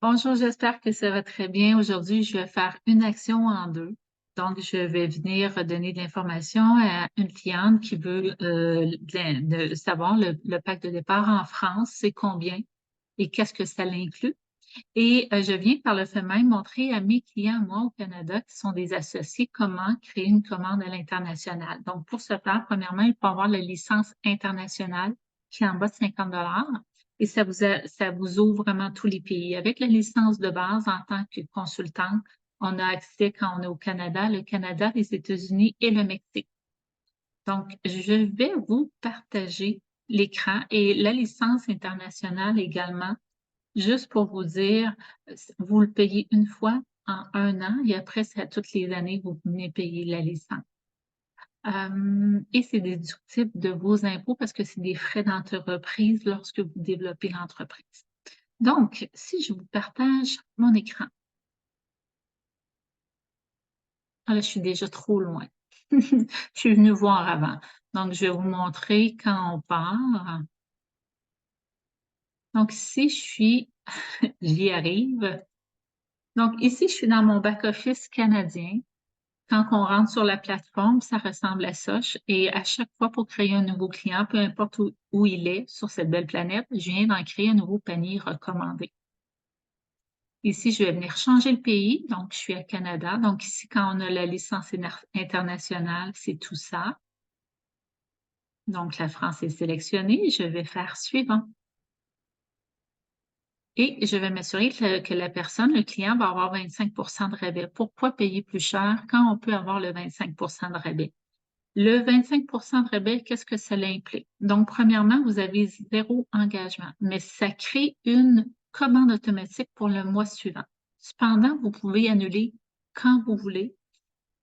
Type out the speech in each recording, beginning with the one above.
Bonjour, j'espère que ça va très bien. Aujourd'hui, je vais faire une action en deux. Donc, je vais venir donner de l'information à une cliente qui veut de savoir le pack de départ en France, c'est combien et qu'est-ce que ça l'inclut. Et je viens par le fait même montrer à mes clients, moi, au Canada, qui sont des associés, comment créer une commande à l'international. Donc, pour ce faire, premièrement, il faut avoir la licence internationale qui est en bas de 50 et ça vous ouvre vraiment tous les pays. Avec la licence de base, en tant que consultante, on a accès quand on est au Canada, le Canada, les États-Unis et le Mexique. Donc, je vais vous partager l'écran et la licence internationale également. Juste pour vous dire, vous le payez une fois en 1 an et après, c'est à toutes les années que vous venez payer la licence. Et c'est déductible de vos impôts parce que c'est des frais d'entreprise lorsque vous développez l'entreprise. Donc, si je vous partage mon écran, là, je suis déjà trop loin. Je suis venue voir avant. Donc, je vais vous montrer quand on part. Donc, ici, j'y arrive. Donc, ici, je suis dans mon back-office canadien. Quand on rentre sur la plateforme, ça ressemble à ça. Et à chaque fois, pour créer un nouveau client, peu importe où il est sur cette belle planète, je viens d'en créer un nouveau panier recommandé. Ici, je vais venir changer le pays. Donc, je suis à Canada. Donc, ici, quand on a la licence internationale, c'est tout ça. Donc, la France est sélectionnée. Je vais faire suivant. Et je vais m'assurer que la personne, le client, va avoir 25 de rabais. Pourquoi payer plus cher quand on peut avoir le 25 de rabais? Le 25 de rabais, qu'est-ce que ça implique? Donc, premièrement, vous avez 0 engagement, mais ça crée une commande automatique pour le mois suivant. Cependant, vous pouvez annuler quand vous voulez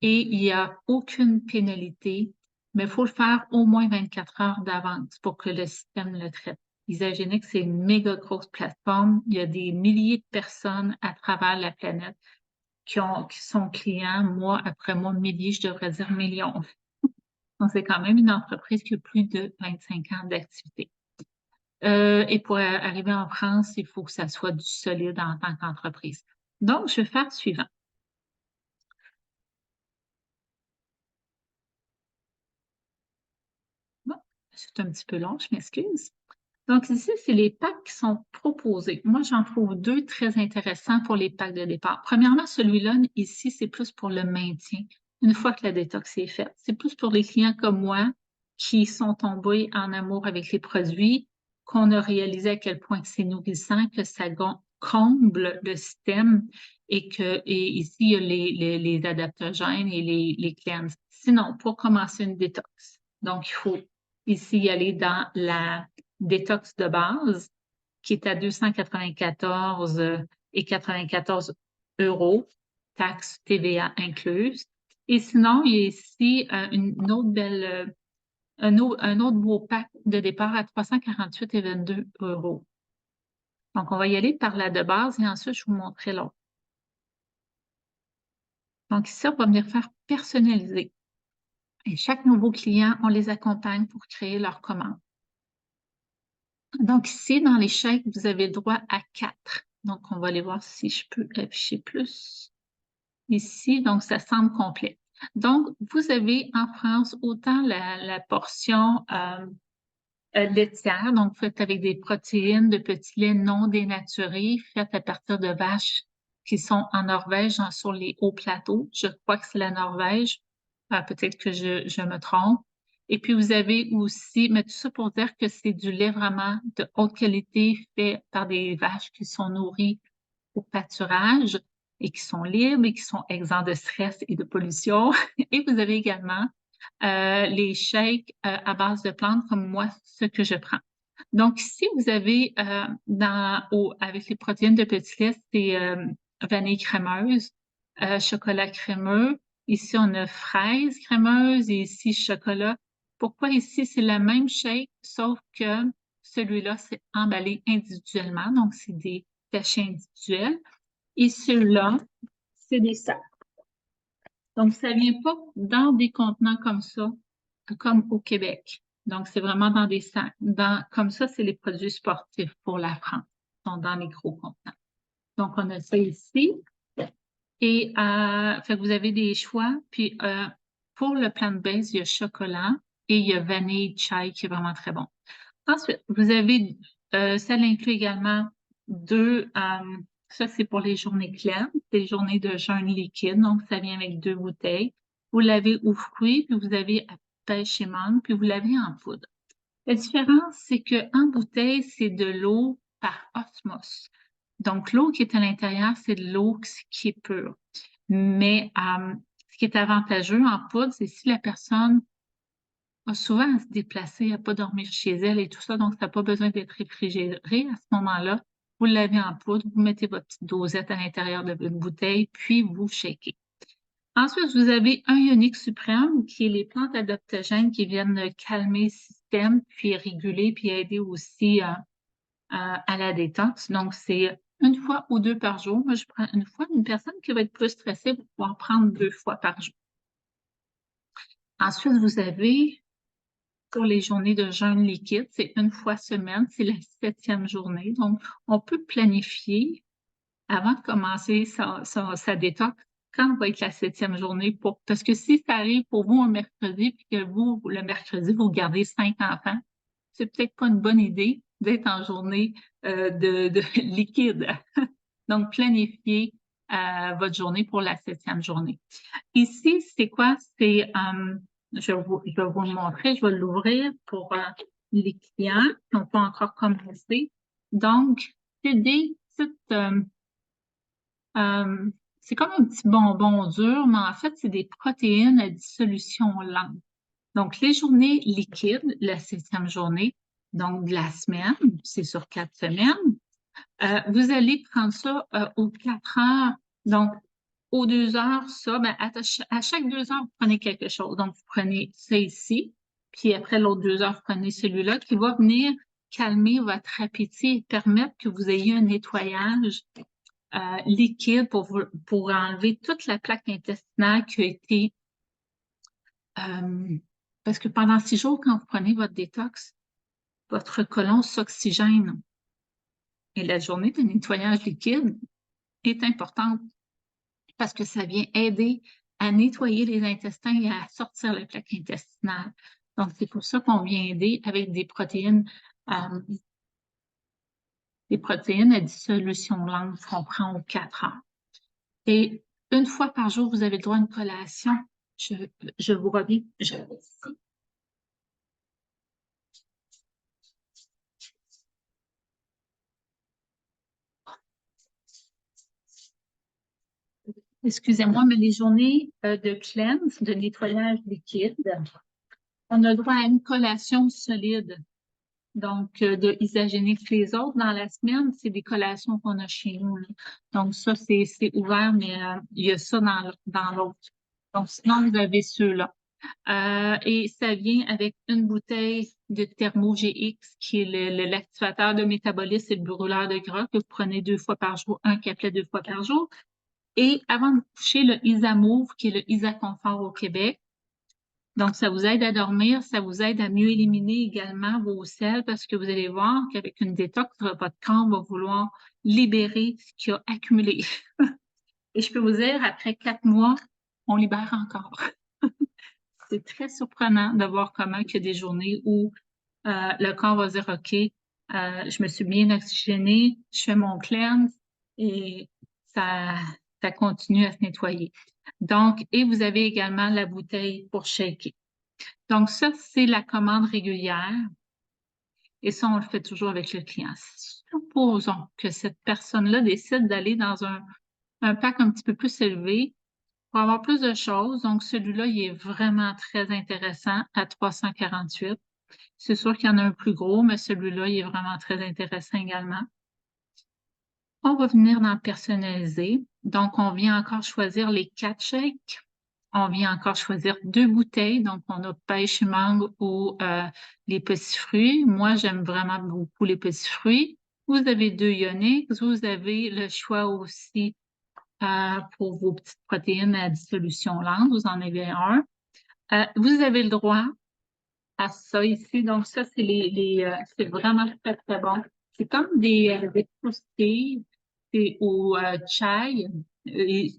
et il n'y a aucune pénalité, mais il faut le faire au moins 24 heures d'avance pour que le système le traite. Isagénics, c'est une méga grosse plateforme. Il y a des milliers de personnes à travers la planète qui sont clients, mois après mois, milliers, je devrais dire millions. Donc, c'est quand même une entreprise qui a plus de 25 ans d'activité. Et pour arriver en France, il faut que ça soit du solide en tant qu'entreprise. Donc, je vais faire suivant. Bon, c'est un petit peu long, je m'excuse. Donc, ici, c'est les packs qui sont proposés. Moi, j'en trouve deux très intéressants pour les packs de départ. Premièrement, celui-là, ici, c'est plus pour le maintien. Une fois que la détox est faite, c'est plus pour les clients comme moi qui sont tombés en amour avec les produits, qu'on a réalisé à quel point que c'est nourrissant, que ça comble le système et ici, il y a les adaptogènes et les cleanses. Sinon, pour commencer une détox, donc il faut ici y aller dans la détox de base, qui est à 294 et 94 euros, taxe TVA incluse. Et sinon, il y a ici une autre belle, un autre beau pack de départ à 348 et 22 euros. Donc, on va y aller par la de base et ensuite, je vous montrerai l'autre. Donc, ici, on va venir faire personnaliser. Et chaque nouveau client, on les accompagne pour créer leur commande. Donc, ici, dans les chèques, vous avez le droit à 4. Donc, on va aller voir si je peux afficher plus. Ici, donc, ça semble complet. Donc, vous avez en France autant la portion laitière, donc faite avec des protéines de petits laits non dénaturés, faites à partir de vaches qui sont en Norvège, sur les hauts plateaux. Je crois que c'est la Norvège. Peut-être que je me trompe. Et puis, vous avez aussi, mais tout ça pour dire que c'est du lait vraiment de haute qualité fait par des vaches qui sont nourries au pâturage et qui sont libres et qui sont exempts de stress et de pollution. Et vous avez également les shakes à base de plantes comme moi, ce que je prends. Donc, ici, vous avez avec les protéines de petit lait, c'est vanille crémeuse, chocolat crémeux. Ici, on a fraise crémeuse et ici, chocolat. Pourquoi ici, c'est le même shake, sauf que celui-là, c'est emballé individuellement, donc c'est des sachets individuels. Et celui-là, c'est des sacs. Donc, ça vient pas dans des contenants comme ça, comme au Québec. Donc, c'est vraiment dans des sacs. Comme ça, c'est les produits sportifs pour la France. Ils sont dans les gros contenants. Donc, on a ça ici. Et fait que vous avez des choix. Puis, pour le plant-based, il y a chocolat et il y a vanille chai qui est vraiment très bon. Ensuite, vous avez, ça inclut également ça c'est pour les journées claires, des journées de jeûne liquide, donc ça vient avec 2 bouteilles. Vous l'avez aux fruits, puis vous avez à pêche et mangue, puis vous l'avez en poudre. La différence, c'est que en bouteille, c'est de l'eau par osmose. Donc, l'eau qui est à l'intérieur, c'est de l'eau qui est pure. Mais ce qui est avantageux en poudre, c'est si la personne a souvent à se déplacer, à pas dormir chez elle et tout ça, donc ça n'a pas besoin d'être réfrigéré. À ce moment-là, vous l'avez en poudre, vous mettez votre petite dosette à l'intérieur de votre bouteille, puis vous shakez. Ensuite, vous avez un ionique suprême, qui est les plantes adaptogènes qui viennent calmer le système, puis réguler, puis aider aussi à la détox. Donc, c'est 1 fois ou 2 par jour. Moi, je prends 1 fois. Une personne qui va être plus stressée va pouvoir prendre 2 fois par jour. Ensuite, vous avez, pour les journées de jeûne liquide, c'est 1 fois semaine, c'est la 7e journée. Donc, on peut planifier avant de commencer sa détox quand va être la 7e journée parce que si ça arrive pour vous un mercredi puis que vous, le mercredi, vous gardez 5 enfants, c'est peut-être pas une bonne idée d'être en journée de liquide. Donc, planifiez votre journée pour la 7e journée. Ici, c'est quoi? Je vais vous le montrer, je vais l'ouvrir pour les clients qui n'ont pas encore commencé. Donc, c'est des petites, c'est comme un petit bonbon dur, mais en fait, c'est des protéines à dissolution lente. Donc, les journées liquides, la 7e journée, donc de la semaine, c'est sur 4 semaines, vous allez prendre ça aux 4 heures. Donc, aux 2 heures, ça, à chaque 2 heures, vous prenez quelque chose. Donc, vous prenez ça ici, puis après l'autre 2 heures, vous prenez celui-là qui va venir calmer votre appétit et permettre que vous ayez un nettoyage liquide pour enlever toute la plaque intestinale qui a été... parce que pendant 6 jours, quand vous prenez votre détox, votre côlon s'oxygène. Et la journée de nettoyage liquide est importante parce que ça vient aider à nettoyer les intestins et à sortir la plaque intestinale. Donc, c'est pour ça qu'on vient aider avec des protéines à dissolution lente qu'on prend aux 4 heures. Et 1 fois par jour, vous avez le droit à une collation. Je vous reviens. Excusez-moi, mais les journées de cleanse, de nettoyage liquide, on a le droit à une collation solide. Donc, de isogénique. Les autres, dans la semaine, c'est des collations qu'on a chez nous, là. Donc, ça, c'est ouvert, mais il y a ça dans l'autre. Donc, sinon, vous avez ceux-là. Et ça vient avec une bouteille de Thermo GX, qui est l'activateur de métabolisme et le brûleur de gras que vous prenez 2 fois par jour, un caplet 2 fois par jour. Et avant de coucher, le Isamove, qui est le Isaconfort au Québec. Donc, ça vous aide à dormir, ça vous aide à mieux éliminer également vos selles parce que vous allez voir qu'avec une détox, votre corps va vouloir libérer ce qui a accumulé. Et je peux vous dire, après 4 mois, on libère encore. C'est très surprenant de voir comment il y a des journées où le corps va dire, OK, je me suis bien oxygénée, je fais mon cleanse et ça, ça continue à se nettoyer. Donc, et vous avez également la bouteille pour shaker. Donc, ça, c'est la commande régulière. Et ça, on le fait toujours avec le client. Supposons que cette personne-là décide d'aller dans un pack un petit peu plus élevé pour avoir plus de choses. Donc, celui-là, il est vraiment très intéressant à 348. C'est sûr qu'il y en a un plus gros, mais celui-là, il est vraiment très intéressant également. On va venir dans personnaliser. Donc, on vient encore choisir les 4 shakes. On vient encore choisir 2 bouteilles. Donc, on a pêche, mangue ou les petits fruits. Moi, j'aime vraiment beaucoup les petits fruits. Vous avez 2 ioniques. Vous avez le choix aussi pour vos petites protéines à dissolution lente. Vous en avez un. Vous avez le droit à ça ici. Donc, ça, c'est c'est vraiment très, très bon. C'est comme des croustilles. c'est au chai,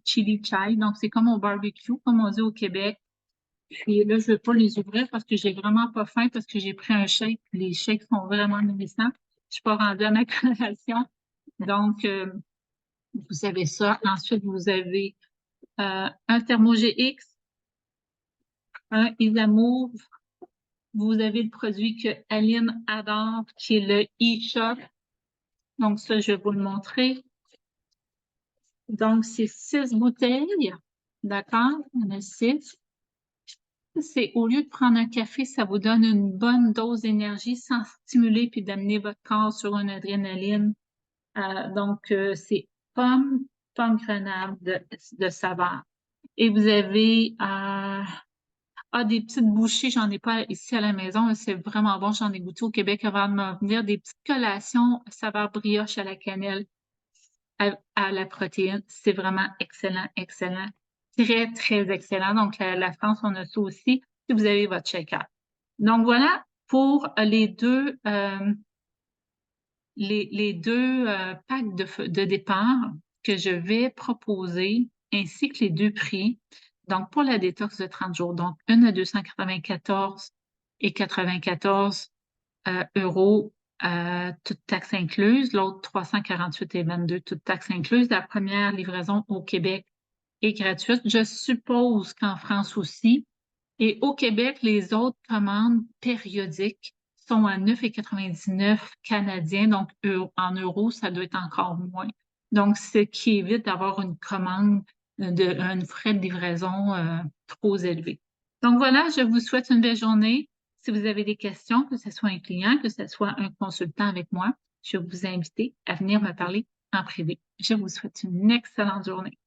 chili chai. Donc, c'est comme au barbecue, comme on dit au Québec. Puis là, je ne veux pas les ouvrir parce que j'ai vraiment pas faim, parce que j'ai pris un shake. Les shakes sont vraiment nourrissants. Je suis pas rendue à ma collation. Donc, vous avez ça. Ensuite, vous avez un Thermo GX, un Isamour. Vous avez le produit que Aline adore, qui est le e-shop. Donc, ça, je vais vous le montrer. Donc, c'est 6 bouteilles. D'accord? On a 6. C'est au lieu de prendre un café, ça vous donne une bonne dose d'énergie sans stimuler puis d'amener votre corps sur une adrénaline. Donc, c'est pomme grenade de saveur. Et vous avez des petites bouchées, j'en ai pas ici à la maison, c'est vraiment bon, j'en ai goûté au Québec avant de m'en venir, des petites collations saveur brioche à la cannelle, à la protéine. C'est vraiment excellent, excellent. Très, très excellent. Donc, la France, on a ça aussi, si vous avez votre shaker. Donc, voilà pour les deux packs de départ que je vais proposer, ainsi que les deux prix. Donc, pour la détox de 30 jours, donc une à 294 et 94 euros, toute taxe incluse. L'autre, 348 et 22, toute taxe incluse. La première livraison au Québec est gratuite. Je suppose qu'en France aussi. Et au Québec, les autres commandes périodiques sont à 9,99 canadiens, donc en euros, ça doit être encore moins. Donc, ce qui évite d'avoir une commande un frais de livraison trop élevé. Donc voilà, je vous souhaite une belle journée. Si vous avez des questions, que ce soit un client, que ce soit un consultant avec moi, je vais vous inviter à venir me parler en privé. Je vous souhaite une excellente journée.